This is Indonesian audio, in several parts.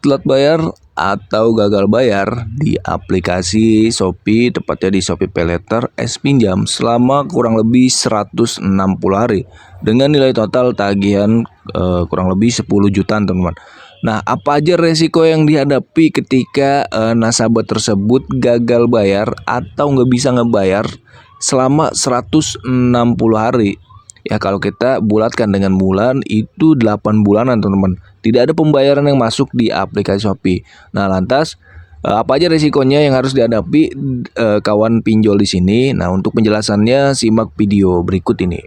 telat bayar atau gagal bayar di aplikasi Shopee, tepatnya di Shopee Paylater S Pinjam selama kurang lebih 160 hari dengan nilai total tagihan kurang lebih 10 jutaan, teman-teman. Nah, apa aja resiko yang dihadapi ketika nasabah tersebut gagal bayar atau nggak bisa ngebayar selama 160 hari? Ya, kalau kita bulatkan dengan bulan itu 8 bulanan, teman-teman. Tidak ada pembayaran yang masuk di aplikasi Shopee. Nah, lantas apa aja resikonya yang harus dihadapi kawan pinjol di sini? Nah, untuk penjelasannya simak video berikut ini.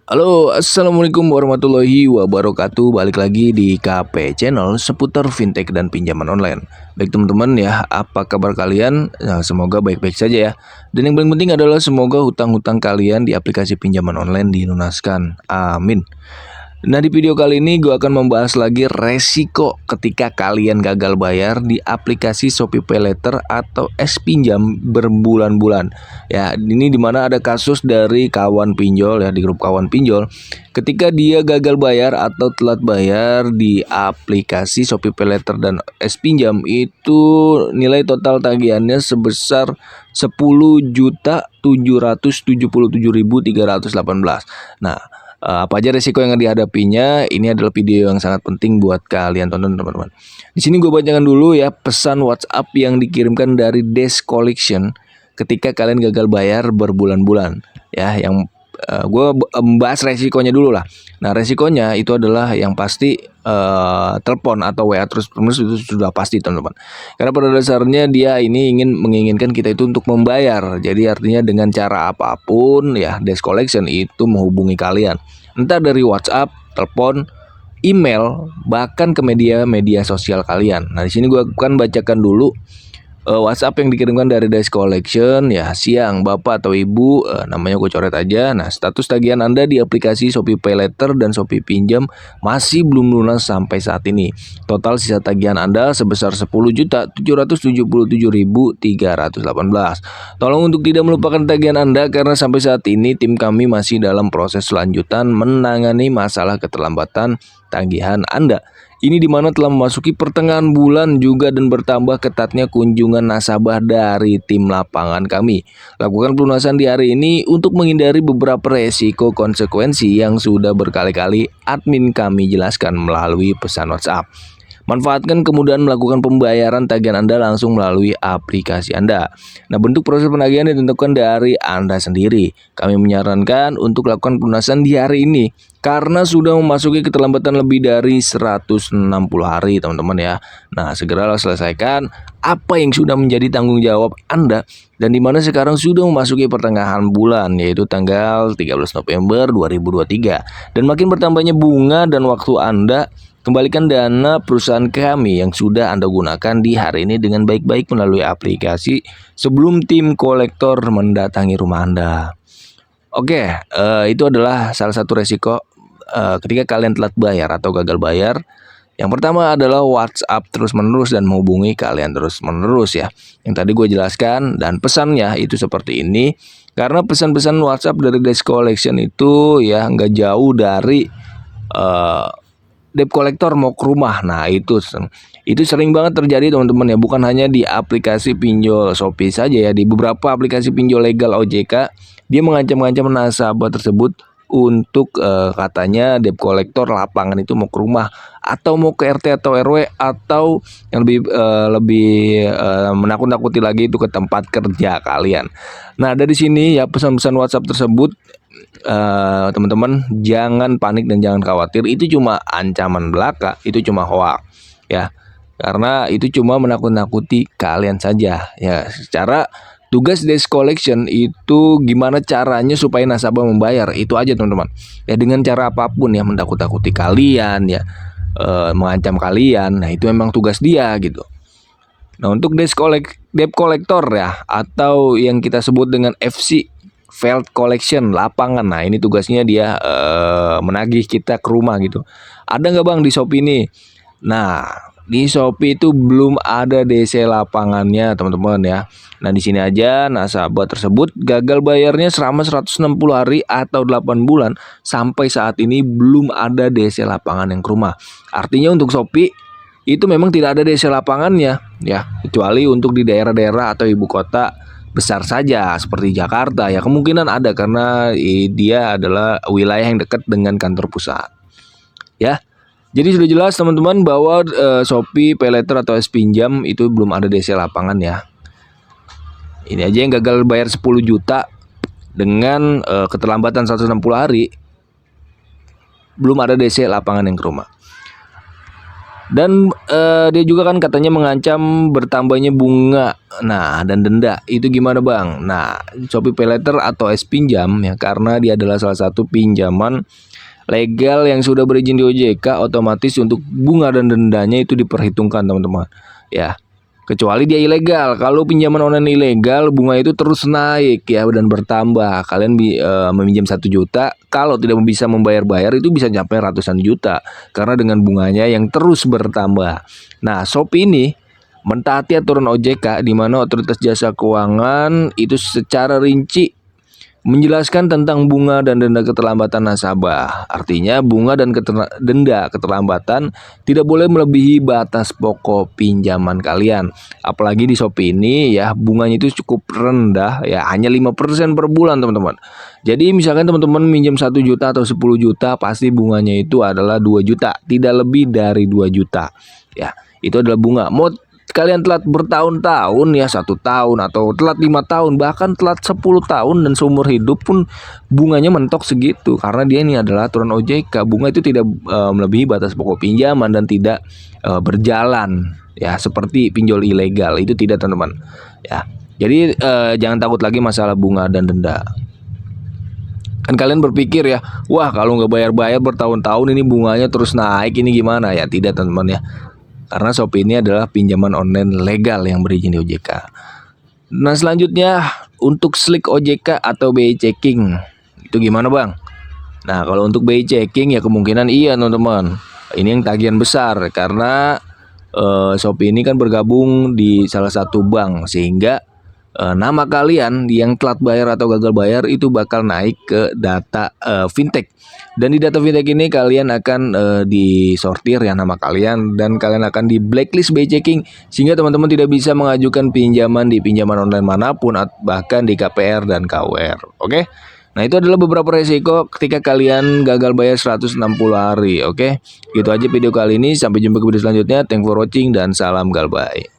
Halo, assalamualaikum warahmatullahi wabarakatuh. Balik lagi di KP Channel seputar fintech dan pinjaman online. Baik teman-teman ya, apa kabar kalian? Nah, semoga baik-baik saja ya. Dan yang paling penting adalah semoga hutang-hutang kalian di aplikasi pinjaman online dilunaskan. Amin. Nah, di video kali ini gue akan membahas lagi resiko ketika kalian gagal bayar di aplikasi Shopee Paylater atau S Pinjam berbulan-bulan. Ya, ini dimana ada kasus dari kawan pinjol ya, di grup kawan pinjol. Ketika dia gagal bayar atau telat bayar di aplikasi Shopee Paylater dan S Pinjam, itu nilai total tagihannya sebesar 10.777.318. Nah, apa aja resiko yang dihadapinya? Ini adalah video yang sangat penting buat kalian tonton, teman-teman. Di sini gue bacakan dulu ya pesan WhatsApp yang dikirimkan dari Desk Collection ketika kalian gagal bayar berbulan-bulan. Ya, yang gue membahas resikonya dulu lah. Nah, resikonya itu adalah yang pasti telepon atau WA terus menerus itu sudah pasti, teman-teman. Karena pada dasarnya dia ini menginginkan kita itu untuk membayar. Jadi artinya dengan cara apapun ya Desk Collection itu menghubungi kalian. Entah dari WhatsApp, telepon, email, bahkan ke media sosial kalian. Nah, di sini gue akan bacakan dulu WhatsApp yang dikirimkan dari Desk Collection. Ya, siang Bapak atau Ibu, namanya gue coret aja. Nah, status tagihan Anda di aplikasi Shopee Paylater dan Shopee Pinjam masih belum lunas sampai saat ini. Total sisa tagihan Anda sebesar 10.777.318. Tolong untuk tidak melupakan tagihan Anda karena sampai saat ini tim kami masih dalam proses lanjutan menangani masalah keterlambatan tagihan Anda. Ini dimana telah memasuki pertengahan bulan juga dan bertambah ketatnya kunjungan nasabah dari tim lapangan kami. Lakukan pelunasan di hari ini untuk menghindari beberapa resiko konsekuensi yang sudah berkali-kali admin kami jelaskan melalui pesan WhatsApp. Manfaatkan kemudahan melakukan pembayaran tagihan Anda langsung melalui aplikasi Anda. Nah, bentuk proses penagihan ditentukan dari Anda sendiri. Kami menyarankan untuk lakukan pelunasan di hari ini karena sudah memasuki keterlambatan lebih dari 160 hari, teman-teman ya. Nah, segeralah selesaikan apa yang sudah menjadi tanggung jawab Anda dan di mana sekarang sudah memasuki pertengahan bulan, yaitu tanggal 13 November 2023. Dan makin bertambahnya bunga dan waktu Anda, kembalikan dana perusahaan kami yang sudah Anda gunakan di hari ini dengan baik-baik melalui aplikasi sebelum tim kolektor mendatangi rumah Anda. Oke, itu adalah salah satu resiko ketika kalian telat bayar atau gagal bayar. Yang pertama adalah WhatsApp terus-menerus dan menghubungi kalian terus-menerus ya. Yang tadi gue jelaskan, dan pesannya itu seperti ini. Karena pesan-pesan WhatsApp dari Desk Collection itu ya nggak jauh dari debt collector mau ke rumah. Nah, itu sering banget terjadi, teman-teman ya. Bukan hanya di aplikasi pinjol Shopee saja ya, di beberapa aplikasi pinjol legal OJK dia mengancam-ancam nasabah tersebut untuk katanya debt collector lapangan itu mau ke rumah atau mau ke RT atau RW atau yang lebih menakut-nakuti lagi itu ke tempat kerja kalian. Nah, dari sini ya pesan-pesan WhatsApp tersebut, teman-teman jangan panik dan jangan khawatir, itu cuma ancaman belaka, itu cuma hoax ya, karena itu cuma menakut-nakuti kalian saja ya. Secara tugas Desk Collection itu gimana caranya supaya nasabah membayar, itu aja teman-teman ya, dengan cara apapun ya, menakut-nakuti kalian ya, mengancam kalian. Nah, itu memang tugas dia gitu. Nah, untuk debt collector ya, atau yang kita sebut dengan FC, Field Collection lapangan. Nah, ini tugasnya dia menagih kita ke rumah gitu. Ada nggak bang di Shopee ini? Nah, di Shopee itu belum ada DC lapangannya teman-teman ya. Nah di sini aja nasabah tersebut gagal bayarnya selama 160 hari atau 8 bulan. Sampai saat ini belum ada DC lapangan yang ke rumah. Artinya untuk Shopee itu memang tidak ada DC lapangannya ya, kecuali untuk di daerah-daerah atau ibu kota besar saja seperti Jakarta ya, kemungkinan ada karena dia adalah wilayah yang dekat dengan kantor pusat ya. Jadi sudah jelas teman-teman bahwa Shopee Paylater atau S-Pinjam itu belum ada DC lapangan ya. Ini aja yang gagal bayar 10 juta dengan keterlambatan 160 hari, belum ada DC lapangan yang ke rumah. Dan dia juga kan katanya mengancam bertambahnya bunga, nah dan denda. Itu gimana bang? Nah Shopee Paylater atau S-Pinjam ya, karena dia adalah salah satu pinjaman legal yang sudah berizin di OJK, otomatis untuk bunga dan dendanya itu diperhitungkan teman-teman ya. Kecuali dia ilegal. Kalau pinjaman online ilegal, bunga itu terus naik ya dan bertambah. Kalian meminjam 1 juta, kalau tidak bisa membayar-bayar itu bisa sampai ratusan juta karena dengan bunganya yang terus bertambah. Nah, Shopee ini mentaati aturan OJK di mana Otoritas Jasa Keuangan itu secara rinci menjelaskan tentang bunga dan denda keterlambatan nasabah. Artinya bunga dan denda keterlambatan tidak boleh melebihi batas pokok pinjaman kalian. Apalagi di Shopee ini ya, bunganya itu cukup rendah ya, hanya 5% per bulan teman-teman. Jadi misalkan teman-teman minjam 1 juta atau 10 juta, pasti bunganya itu adalah 2 juta, tidak lebih dari 2 juta. Ya, itu adalah bunga. Mau kalian telat bertahun-tahun ya, 1 tahun atau telat 5 tahun, bahkan telat 10 tahun dan seumur hidup pun bunganya mentok segitu, karena dia ini adalah aturan OJK. Bunga itu tidak melebihi batas pokok pinjaman dan tidak berjalan ya seperti pinjol ilegal, itu tidak teman-teman ya. Jadi jangan takut lagi masalah bunga dan denda. Kan kalian berpikir ya, wah kalau nggak bayar-bayar bertahun-tahun ini bunganya terus naik, ini gimana ya? Tidak teman-teman ya. Karena Shopee ini adalah pinjaman online legal yang berizin di OJK. Nah selanjutnya untuk Slick OJK atau BI Checking, itu gimana bang? Nah kalau untuk BI Checking ya kemungkinan iya teman-teman. Ini yang tagihan besar karena Shopee ini kan bergabung di salah satu bank, sehingga nama kalian yang telat bayar atau gagal bayar itu bakal naik ke data fintech. Dan di data fintech ini kalian akan disortir ya nama kalian, dan kalian akan di blacklist BI Checking, sehingga teman-teman tidak bisa mengajukan pinjaman di pinjaman online manapun, bahkan di KPR dan KUR. Oke? Nah itu adalah beberapa resiko ketika kalian gagal bayar 160 hari. Oke? Gitu aja video kali ini, sampai jumpa ke video selanjutnya. Thanks for watching dan salam galbay.